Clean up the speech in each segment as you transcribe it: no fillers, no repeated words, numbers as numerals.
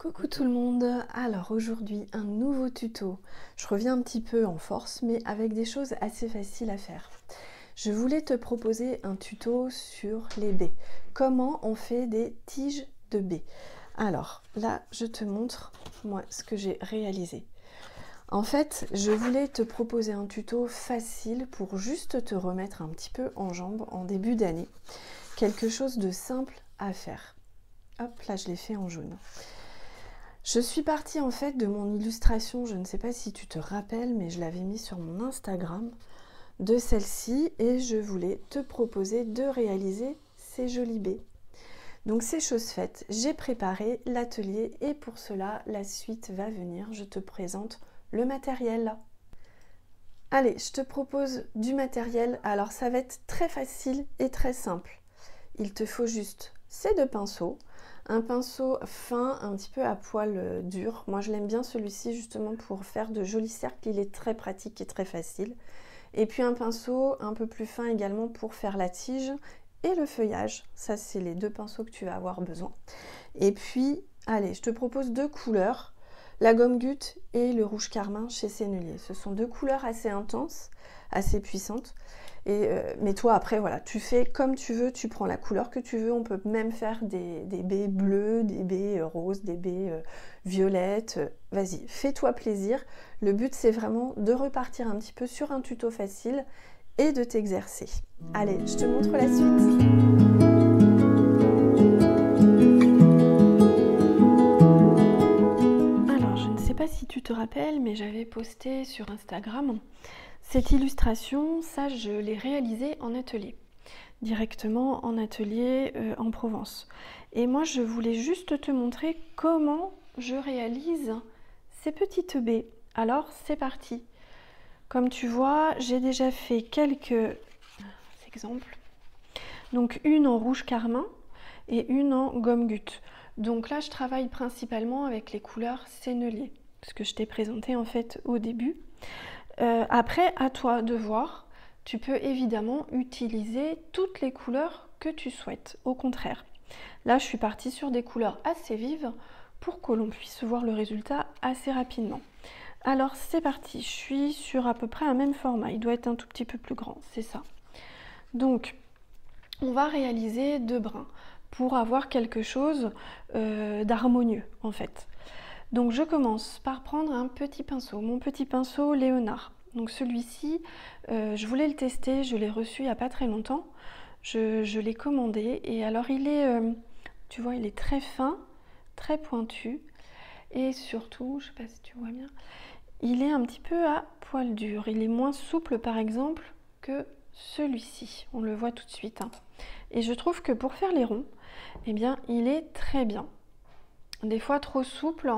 Coucou tout le monde, alors aujourd'hui un nouveau tuto. Je reviens un petit peu en force mais avec des choses assez faciles à faire. Je voulais te proposer un tuto sur les baies. Comment on fait des tiges de baies. Alors là je te montre moi ce que j'ai réalisé. En fait je voulais te proposer un tuto facile pour juste te remettre un petit peu en jambes en début d'année. Quelque chose de simple à faire. Hop là je l'ai fait en jaune. Je suis partie en fait de mon illustration, je ne sais pas si tu te rappelles, mais je l'avais mis sur mon Instagram, de celle-ci et je voulais te proposer de réaliser ces jolies baies. Donc c'est chose faite, j'ai préparé l'atelier et pour cela la suite va venir, je te présente le matériel. Allez, je te propose du matériel, alors ça va être très facile et très simple. Il te faut juste ces deux pinceaux. Un pinceau fin, un petit peu à poil dur. Moi, je l'aime bien celui-ci justement pour faire de jolis cercles. Il est très pratique et très facile. Et puis un pinceau un peu plus fin également pour faire la tige et le feuillage. Ça, c'est les deux pinceaux que tu vas avoir besoin. Et puis, allez, je te propose deux couleurs. La gomme goutte et le rouge carmin chez Sennelier. Ce sont deux couleurs assez intenses, assez puissantes. Mais toi après voilà, tu fais comme tu veux, tu prends la couleur que tu veux, on peut même faire des baies bleues, des baies roses, des baies violettes, vas-y, fais-toi plaisir. Le but c'est vraiment de repartir un petit peu sur un tuto facile et de t'exercer. Allez, je te montre la suite. Alors je ne sais pas si tu te rappelles, mais j'avais posté sur Instagram cette illustration, ça je l'ai réalisée en atelier, directement en atelier en Provence. Et moi je voulais juste te montrer comment je réalise ces petites baies. Alors c'est parti. Comme tu vois, j'ai déjà fait quelques exemples. Donc une en rouge carmin et une en gomme goutte. Donc là je travaille principalement avec les couleurs Sennelier, ce que je t'ai présenté en fait au début. Après, à toi de voir, tu peux évidemment utiliser toutes les couleurs que tu souhaites. Au contraire, là je suis partie sur des couleurs assez vives pour que l'on puisse voir le résultat assez rapidement. Alors c'est parti, je suis sur à peu près un même format, il doit être un tout petit peu plus grand, c'est ça. Donc, on va réaliser deux brins pour avoir quelque chose d'harmonieux en fait. Donc je commence par prendre un petit pinceau, mon petit pinceau Léonard. Donc celui-ci, je voulais le tester, je l'ai reçu il n'y a pas très longtemps. Je l'ai commandé et alors il est, tu vois, il est très fin, très pointu. Et surtout, je ne sais pas si tu vois bien, il est un petit peu à poil dur. Il est moins souple par exemple que celui-ci. On le voit tout de suite. Hein. Et je trouve que pour faire les ronds, eh bien, il est très bien. Des fois trop souple,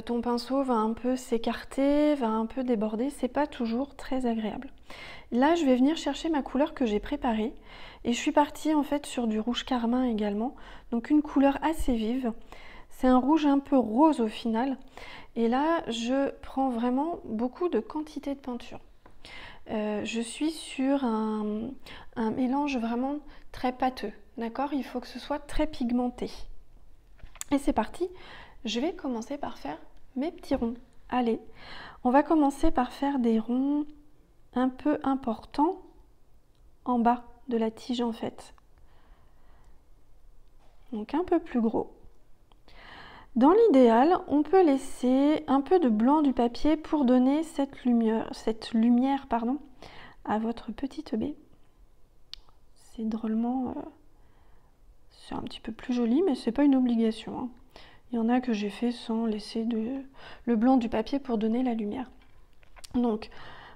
ton pinceau va un peu s'écarter, va un peu déborder, c'est pas toujours très agréable. Là je vais venir chercher ma couleur que j'ai préparée et je suis partie en fait sur du rouge carmin également, donc une couleur assez vive. C'est un rouge un peu rose au final et là je prends vraiment beaucoup de quantité de peinture. Je suis sur un mélange vraiment très pâteux, d'accord? Il faut que ce soit très pigmenté. Et c'est parti, je vais commencer par faire mes petits ronds. Allez, on va commencer par faire des ronds un peu importants en bas de la tige en fait. Donc un peu plus gros. Dans l'idéal, on peut laisser un peu de blanc du papier pour donner cette lumière pardon, à votre petite baie. C'est drôlement... c'est un petit peu plus joli, mais c'est pas une obligation. Hein. Il y en a que j'ai fait sans laisser le blanc du papier pour donner la lumière. Donc,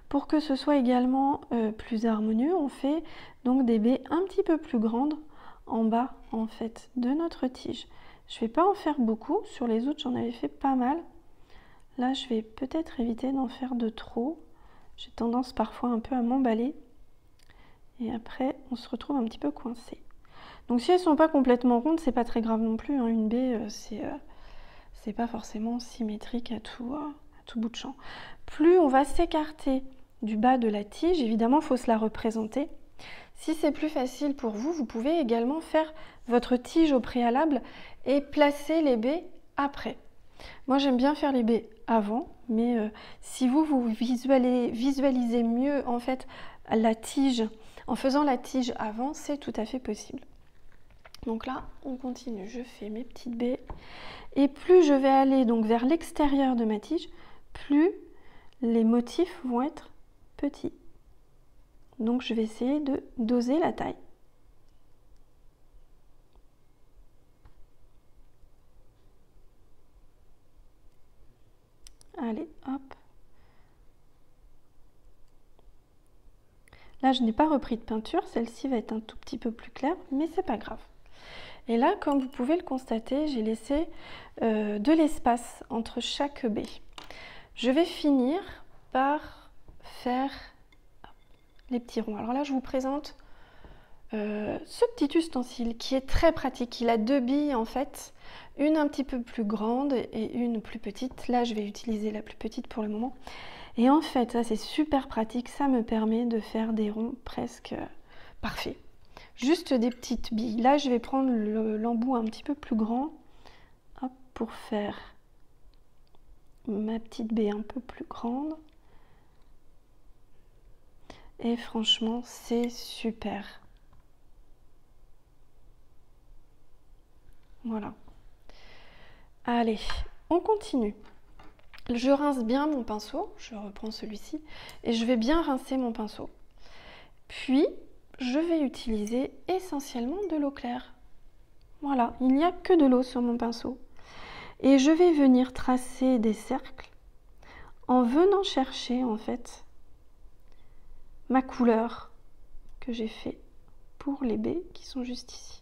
pour que ce soit également plus harmonieux, on fait donc des baies un petit peu plus grandes en bas en fait de notre tige. Je ne vais pas en faire beaucoup, sur les autres j'en avais fait pas mal. Là je vais peut-être éviter d'en faire de trop. J'ai tendance parfois un peu à m'emballer. Et après on se retrouve un petit peu coincé. Donc si elles ne sont pas complètement rondes, c'est pas très grave non plus. Hein. Une baie, c'est pas forcément symétrique à tout bout de champ. Plus on va s'écarter du bas de la tige, évidemment, il faut se la représenter. Si c'est plus facile pour vous, vous pouvez également faire votre tige au préalable et placer les baies après. Moi j'aime bien faire les baies avant, mais si vous visualisez mieux en fait la tige, en faisant la tige avant, c'est tout à fait possible. Donc là, on continue, je fais mes petites baies. Et plus je vais aller donc vers l'extérieur de ma tige, plus les motifs vont être petits. Donc je vais essayer de doser la taille. Allez, hop. Là, je n'ai pas repris de peinture, celle-ci va être un tout petit peu plus claire, mais c'est pas grave. Et là, comme vous pouvez le constater, j'ai laissé de l'espace entre chaque baie. Je vais finir par faire les petits ronds. Alors là, je vous présente ce petit ustensile qui est très pratique. Il a deux billes en fait, une un petit peu plus grande et une plus petite. Là, je vais utiliser la plus petite pour le moment. Et en fait, ça c'est super pratique, ça me permet de faire des ronds presque parfaits. Juste des petites billes. Là, je vais prendre l'embout un petit peu plus grand, hop, pour faire ma petite baie un peu plus grande. Et franchement, c'est super. Voilà. Allez, on continue. Je rince bien mon pinceau, je reprends celui-ci, et je vais bien rincer mon pinceau. Puis, je vais utiliser essentiellement de l'eau claire. Voilà, il n'y a que de l'eau sur mon pinceau. Et je vais venir tracer des cercles en venant chercher en fait ma couleur que j'ai fait pour les baies qui sont juste ici.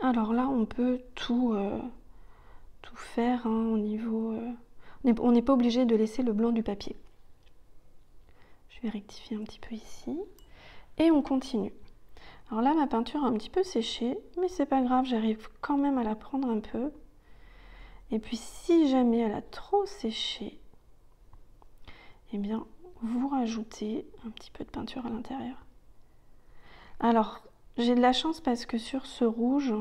Alors là, on peut tout faire hein, au niveau... on n'est pas obligé de laisser le blanc du papier. Je vais rectifier un petit peu ici. Et on continue. Alors là, ma peinture a un petit peu séché, mais c'est pas grave, j'arrive quand même à la prendre un peu. Et puis si jamais elle a trop séché, eh bien, vous rajoutez un petit peu de peinture à l'intérieur. Alors, j'ai de la chance parce que sur ce rouge,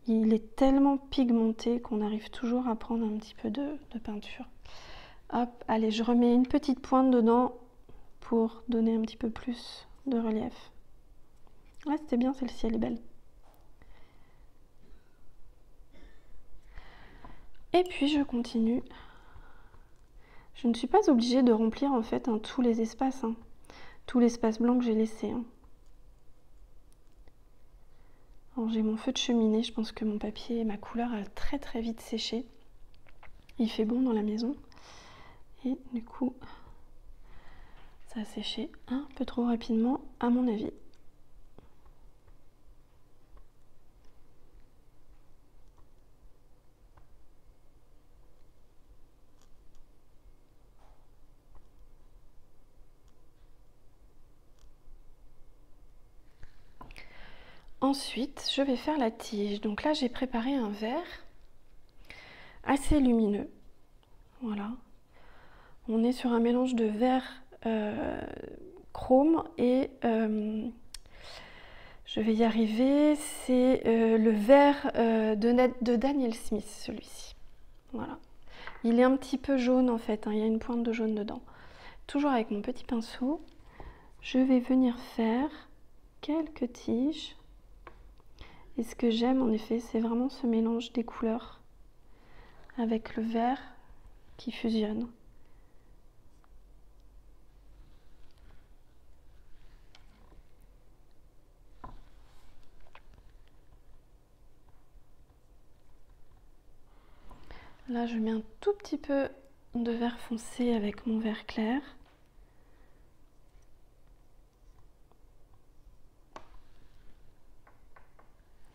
il est tellement pigmenté qu'on arrive toujours à prendre un petit peu de peinture. Hop, allez, je remets une petite pointe dedans pour donner un petit peu plus de relief. Là, c'était bien, celle-ci, elle est belle. Et puis, je continue. Je ne suis pas obligée de remplir, en fait, tous les espaces. Tout l'espace blanc que j'ai laissé. Alors, j'ai mon feu de cheminée. Je pense que mon papier et ma couleur a très très vite séché. Il fait bon dans la maison. Et du coup, ça a séché un peu trop rapidement, à mon avis. Ensuite, je vais faire la tige. Donc là, j'ai préparé un vert assez lumineux. Voilà. On est sur un mélange de vert chrome et je vais y arriver. C'est le vert de Daniel Smith, celui-ci. Voilà. Il est un petit peu jaune en fait, hein. Il y a une pointe de jaune dedans. Toujours avec mon petit pinceau, je vais venir faire quelques tiges. Et ce que j'aime en effet, c'est vraiment ce mélange des couleurs avec le vert qui fusionne. Là, je mets un tout petit peu de vert foncé avec mon vert clair.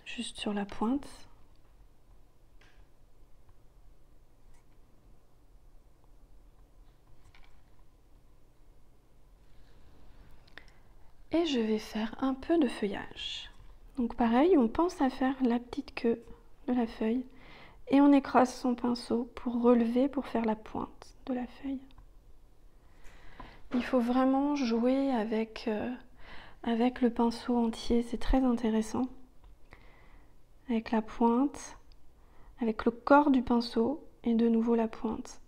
Juste sur la pointe. Et je vais faire un peu de feuillage. Donc pareil, on pense à faire la petite queue de la feuille et on écrase son pinceau pour relever, pour faire la pointe de la feuille. Il faut vraiment jouer avec le pinceau entier, c'est très intéressant. Avec la pointe, avec le corps du pinceau et de nouveau la pointe.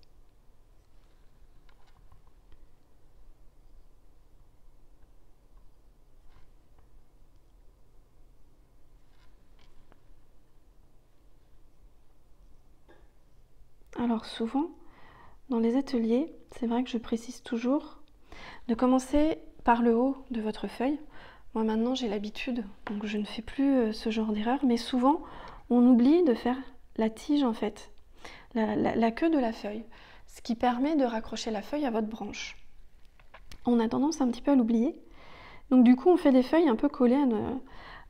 Alors souvent, dans les ateliers, c'est vrai que je précise toujours de commencer par le haut de votre feuille. Moi maintenant j'ai l'habitude, donc je ne fais plus ce genre d'erreur, mais souvent on oublie de faire la tige en fait, la queue de la feuille, ce qui permet de raccrocher la feuille à votre branche. On a tendance un petit peu à l'oublier, donc du coup on fait des feuilles un peu collées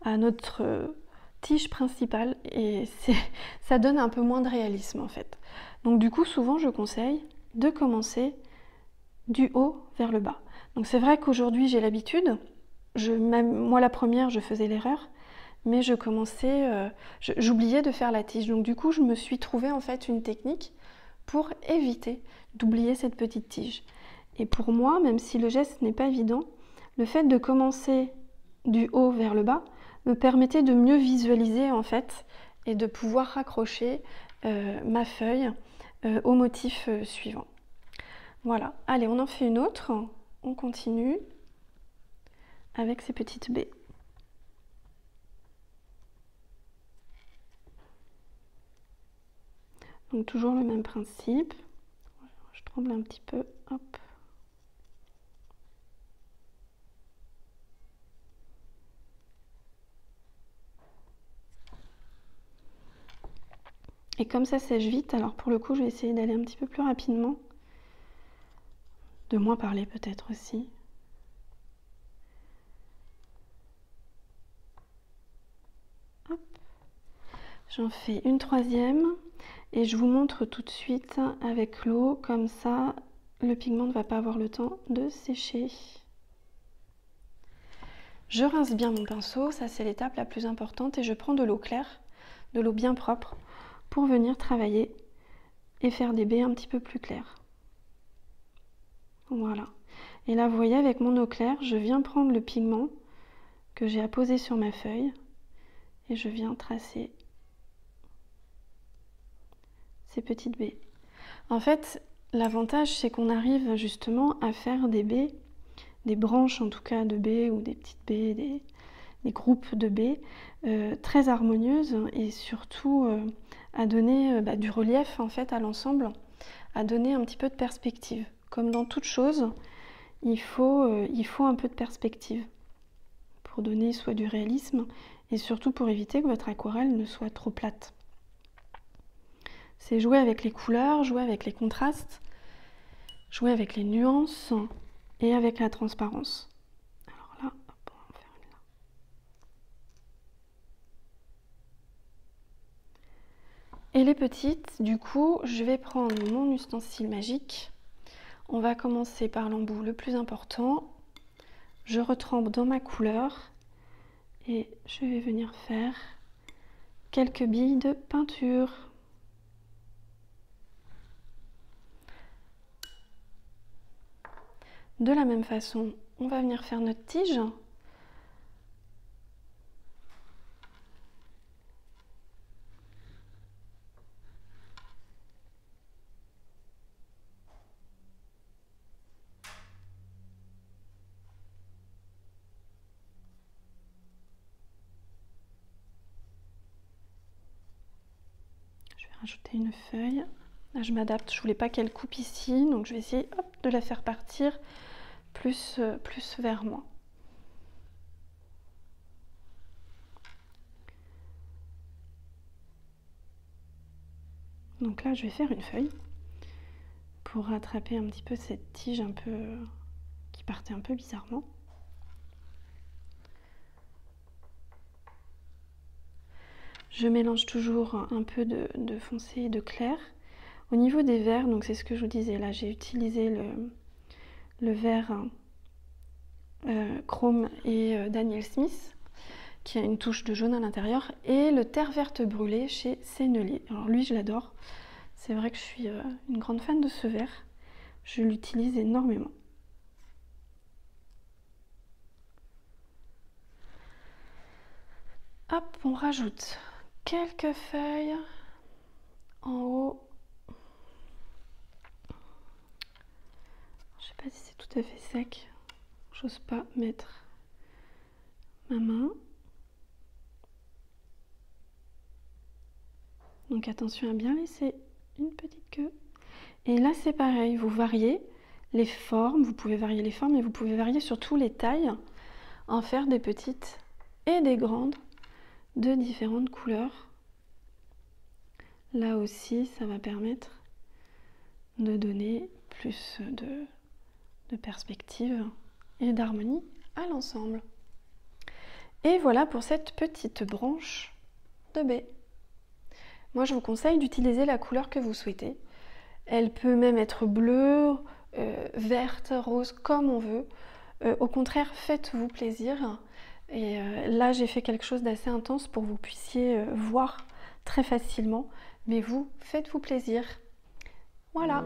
à notre tige principale et ça donne un peu moins de réalisme en fait. Donc du coup souvent je conseille de commencer du haut vers le bas. Donc c'est vrai qu'aujourd'hui j'ai l'habitude, moi la première je faisais l'erreur, mais j'oubliais de faire la tige. Donc du coup je me suis trouvé en fait une technique pour éviter d'oublier cette petite tige. Et pour moi, même si le geste n'est pas évident, le fait de commencer du haut vers le bas me permettait de mieux visualiser en fait et de pouvoir raccrocher ma feuille au motif suivant. Voilà, allez on en fait une autre, on continue avec ces petites baies. Donc toujours le même principe, je tremble un petit peu, hop. Et comme ça sèche vite, alors pour le coup je vais essayer d'aller un petit peu plus rapidement, de moins parler peut-être aussi. Hop. J'en fais une troisième et je vous montre tout de suite avec l'eau, comme ça le pigment ne va pas avoir le temps de sécher. Je rince bien mon pinceau, ça c'est l'étape la plus importante, et je prends de l'eau claire, de l'eau bien propre, pour venir travailler et faire des baies un petit peu plus claires. Voilà. Et là, vous voyez, avec mon eau claire, je viens prendre le pigment que j'ai apposé sur ma feuille et je viens tracer ces petites baies. En fait, l'avantage, c'est qu'on arrive justement à faire des baies, des branches en tout cas de baies ou des petites baies, des groupes de baies très harmonieuses et surtout à donner du relief en fait à l'ensemble, à donner un petit peu de perspective. Comme dans toute chose, il faut un peu de perspective pour donner soit du réalisme et surtout pour éviter que votre aquarelle ne soit trop plate. C'est jouer avec les couleurs, jouer avec les contrastes, jouer avec les nuances et avec la transparence. Alors là, hop, on va faire une là. Et les petites, du coup, je vais prendre mon ustensile magique. On va commencer par l'embout le plus important. Je retrempe dans ma couleur et je vais venir faire quelques billes de peinture. De la même façon, on va venir faire notre tige. Je vais rajouter une feuille. Là, je m'adapte, je voulais pas qu'elle coupe ici, donc je vais essayer hop, de la faire partir plus vers moi. Donc là, je vais faire une feuille pour rattraper un petit peu cette tige un peu qui partait un peu bizarrement. Je mélange toujours un peu de foncé et de clair. Au niveau des verts, donc c'est ce que je vous disais, là j'ai utilisé le vert chrome et Daniel Smith, qui a une touche de jaune à l'intérieur, et le terre verte brûlée chez Sennelier. Alors lui, je l'adore. C'est vrai que je suis une grande fan de ce vert. Je l'utilise énormément. Hop, on rajoute quelques feuilles en haut. Je sais pas si c'est tout à fait sec. J'ose pas mettre ma main. Donc attention à bien laisser une petite queue. Et là c'est pareil, vous variez les formes, vous pouvez varier les formes et vous pouvez varier surtout les tailles, en faire des petites et des grandes de différentes couleurs. Là aussi ça va permettre de donner plus de perspective et d'harmonie à l'ensemble. Et voilà pour cette petite branche de baie. Moi je vous conseille d'utiliser la couleur que vous souhaitez. Elle peut même être bleue, verte, rose, comme on veut. Au contraire, faites-vous plaisir. Et là j'ai fait quelque chose d'assez intense pour que vous puissiez voir très facilement. Mais vous, faites-vous plaisir. Voilà.